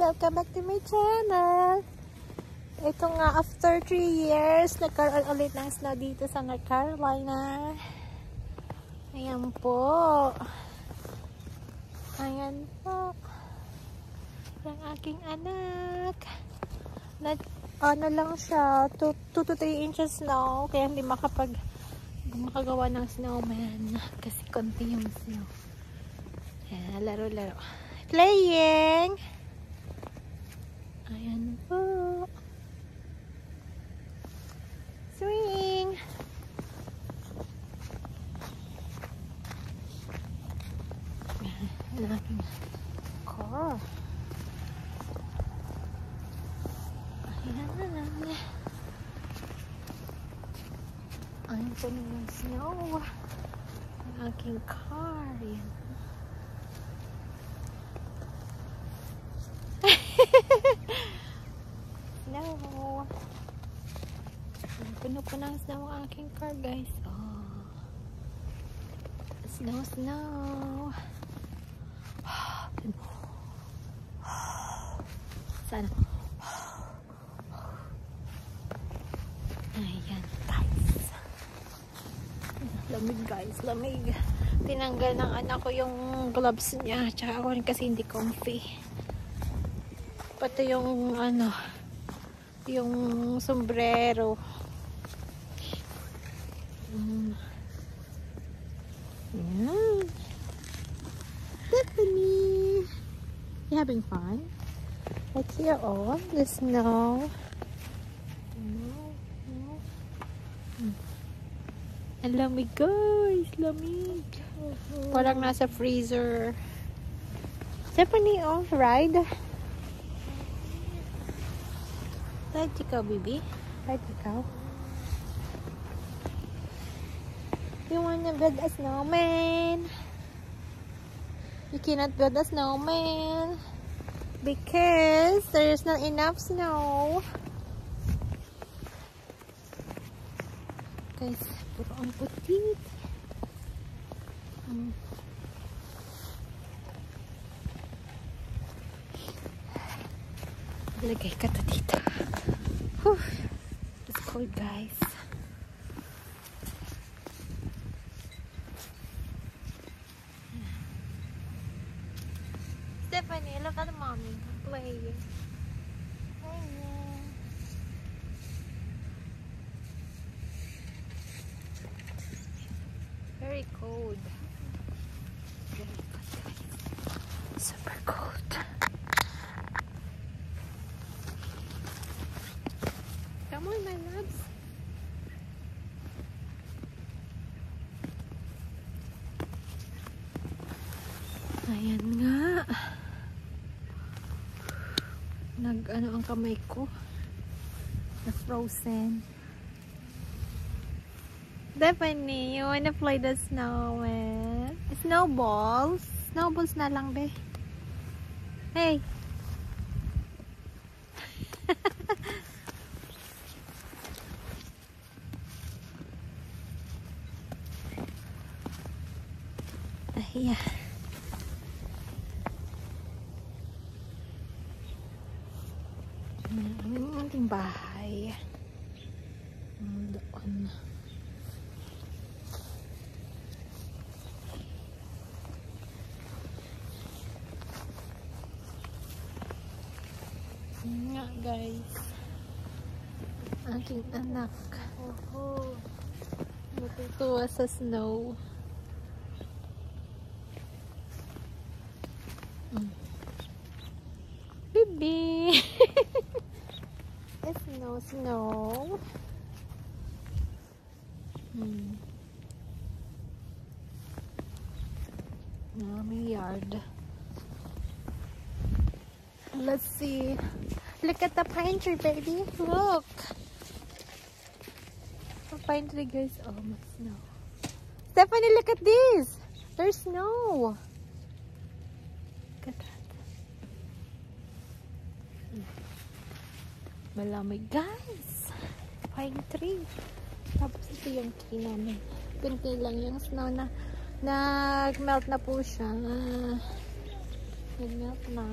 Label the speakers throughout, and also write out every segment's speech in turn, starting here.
Speaker 1: Welcome back to my channel. Ito nga, after 3 years, nagkaroon ulit ng snow dito sa North Carolina. Ayan po. Ayan po. Ang aking anak. Ano lang siya, 2 to 3 inches snow. Kaya hindi makagawa ng snowman. Kasi konti yung snow. Ayan, laro-laro. Playing! Ayan po. Swing! Ayan, aking car. Ayan. Ayan po yung snow. Ang aking car. Ayan. Snow. Puno po ng snow ang aking car, guys. Oh. Snow, snow. Sana. Ayan, guys. Lamig, guys. Lamig. Tinanggal ng anak ko yung gloves niya. Tsaka ako rin kasi hindi comfy. Pati yung yung sombrero. Yeah. Tiffany, you having fun? Like here, oh, the snow. Ang lamig, guys. Lamig. Parang nasa freezer. Tiffany, oh, ride. Ride ikaw, baby. Ride ikaw. You wanna build a snowman? You cannot build a snowman because there's not enough snow. Guys, puro ang puti. Lagay ka to dito. Whew. It's cold, guys. Stephanie, look at mommy playing. Very cold. Very cold, guys. Super cold. Come on, my loves. Ayan nga. Ano ang kamay ko? Na-frozen. Stephanie, you wanna play the snowman? Snowballs? Snowballs na lang, be. Hey! Ayan. Ang ating bahay. Doon. Nga, guys. Aking anak. Natutuwa sa snow. Baby! Snow, snow. My yard. Let's see. Look at the pine tree, baby. Look. The pine tree, guys. Oh, my snow. Stephanie, look at this. There's snow. Look at that. Malamig, guys. Pine tree. Tapos ito yung tree namin. Kunti lang yung snow na nag-melt na po siya. Nag-melt na.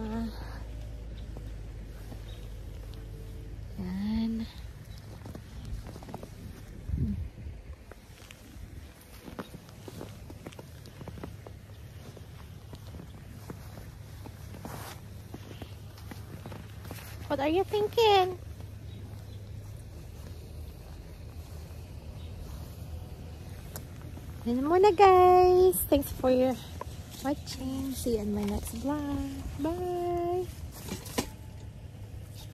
Speaker 1: What are you thinking? Yan muna guys. Thanks for your watching. See you in my next vlog. Bye!